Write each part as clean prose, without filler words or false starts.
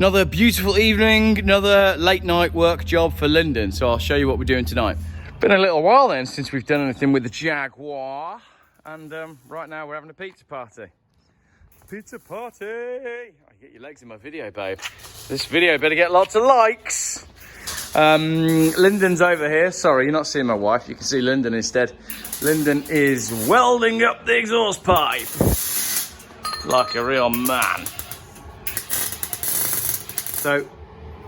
Another beautiful evening, another late night work job for Lyndon. So I'll show you what we're doing tonight. Been a little while then since we've done anything with the Jaguar. And right now we're having a pizza party. Pizza party! I get your legs in my video, babe. This video better get lots of likes. Lyndon's over here. Sorry, you're not seeing my wife. You can see Lyndon instead. Lyndon is welding up the exhaust pipe like a real man. So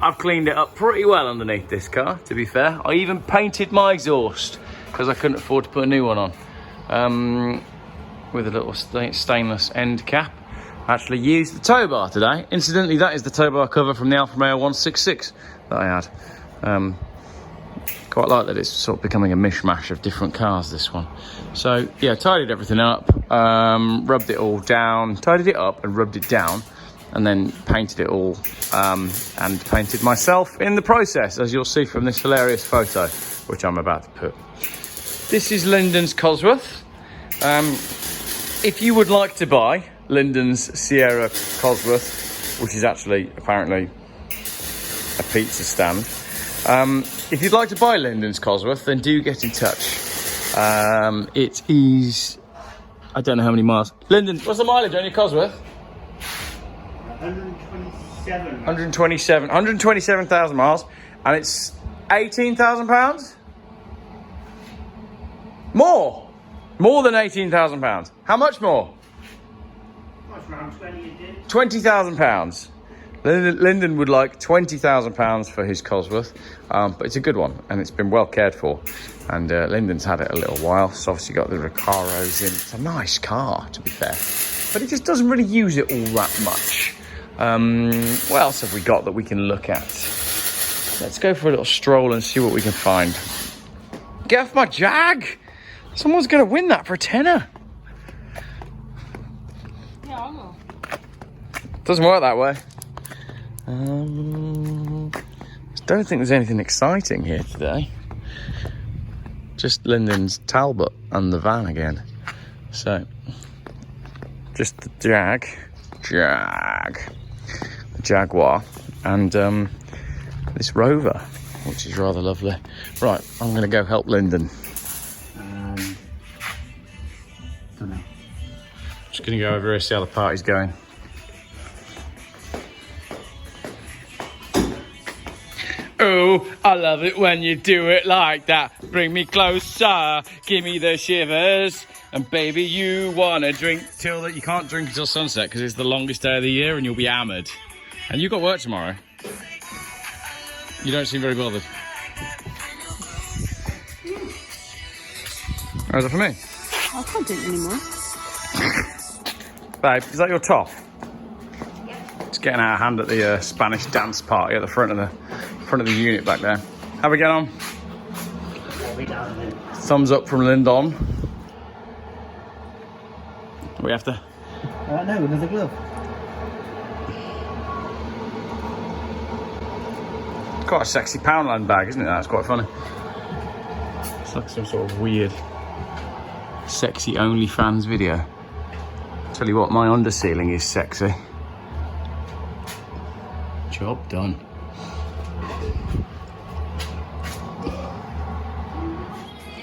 I've cleaned it up pretty well underneath this car, to be fair. I even painted my exhaust because I couldn't afford to put a new one on. With a little stainless end cap. I actually used the tow bar today. Incidentally, that is the tow bar cover from the Alfa Romeo 166 that I had. Quite like that it's sort of becoming a mishmash of different cars, this one. So yeah, tidied everything up, rubbed it all down, tidied it up and rubbed it down, and then painted it all, and painted myself in the process, as you'll see from this hilarious photo, which I'm about to put. This is Lyndon's Cosworth. If you would like to buy Lyndon's Sierra Cosworth, which is actually apparently a pizza stand, if you'd like to buy Lyndon's Cosworth, then do get in touch. It is, I don't know how many miles. Lyndon, what's the mileage on your Cosworth? 127,000 miles, and it's £18,000. More than £18,000. How much more? That's around 20 a day. £20,000. Lyndon would like £20,000 for his Cosworth, but it's a good one and it's been well cared for. And Lyndon's had it a little while. It's obviously got the Recaros in. It's a nice car, to be fair, but he just doesn't really use it all that much. What else have we got that we can look at? Let's go for a little stroll and see what we can find. Get off my Jag! Someone's going to win that for a tenner. Yeah, I know. Doesn't work that way. I don't think there's anything exciting here today. Just Lyndon's Talbot and the van again. So, just the the Jaguar, and this Rover, which is rather lovely. Right, I'm going to go help Lyndon. Don't know. Just going to go over here, see how the party's going. Oh, I love it when you do it like that. Bring me closer, give me the shivers. And baby, you want to drink till that. You can't drink until sunset because it's the longest day of the year and you'll be hammered. And you've got work tomorrow. You don't seem very bothered. How's it for me? I can't drink anymore. Babe, is that your top? Yeah. It's getting out of hand at the Spanish dance party at the front of the unit back there. How we get on? Thumbs up from Lyndon. We have to. No, another glove. Quite a sexy Poundland bag, isn't it? That's quite funny. It's like some sort of weird, sexy OnlyFans video. Tell you what, my undersealing is sexy. Job done.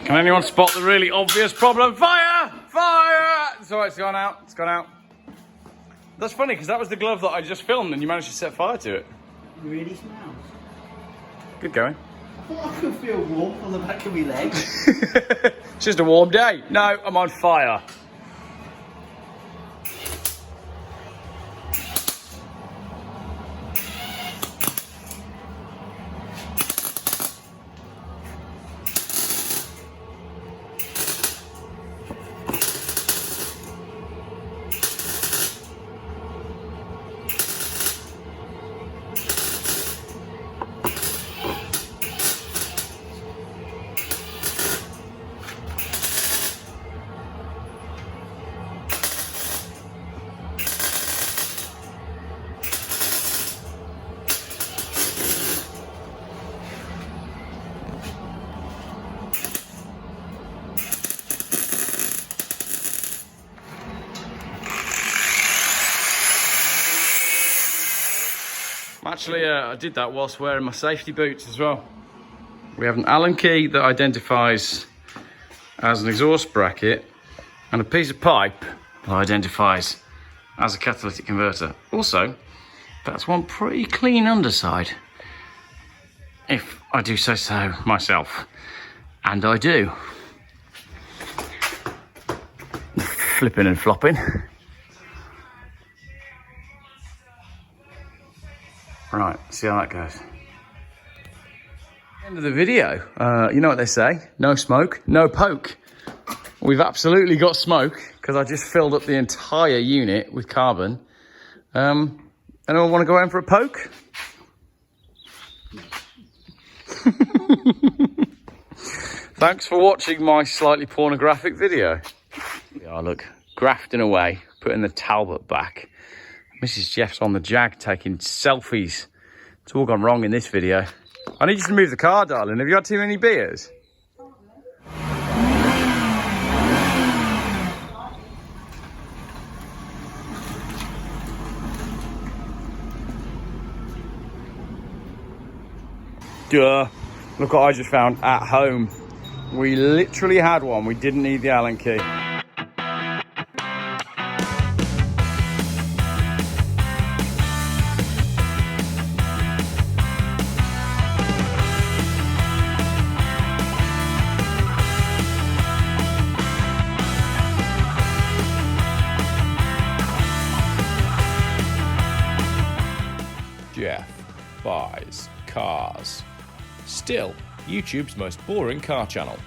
Can anyone spot the really obvious problem? Fire! Fire! It's alright, it's gone out. It's gone out. That's funny, because that was the glove that I just filmed and you managed to set fire to it. It really smells. Good going. I can feel warmth on the back of my legs. It's just a warm day. No, I'm on fire. actually, I did that whilst wearing my safety boots as well. We have an Allen key that identifies as an exhaust bracket and a piece of pipe that identifies as a catalytic converter. Also, that's one pretty clean underside, if I do say so myself. And I do. Flipping and flopping. Right, see how that goes. End of the video. You know what they say, no smoke, no poke. We've absolutely got smoke because I just filled up the entire unit with carbon. Anyone want to go home for a poke? Thanks for watching my slightly pornographic video. Yeah, look, grafting away, putting the Talbot back. Mrs. Geoff's on the Jag taking selfies. It's all gone wrong in this video. I need you to move the car, darling. Have you had too many beers? Duh. Look what I just found at home. We literally had one. We didn't need the Allen key. Geoff buys cars. Still, YouTube's most boring car channel.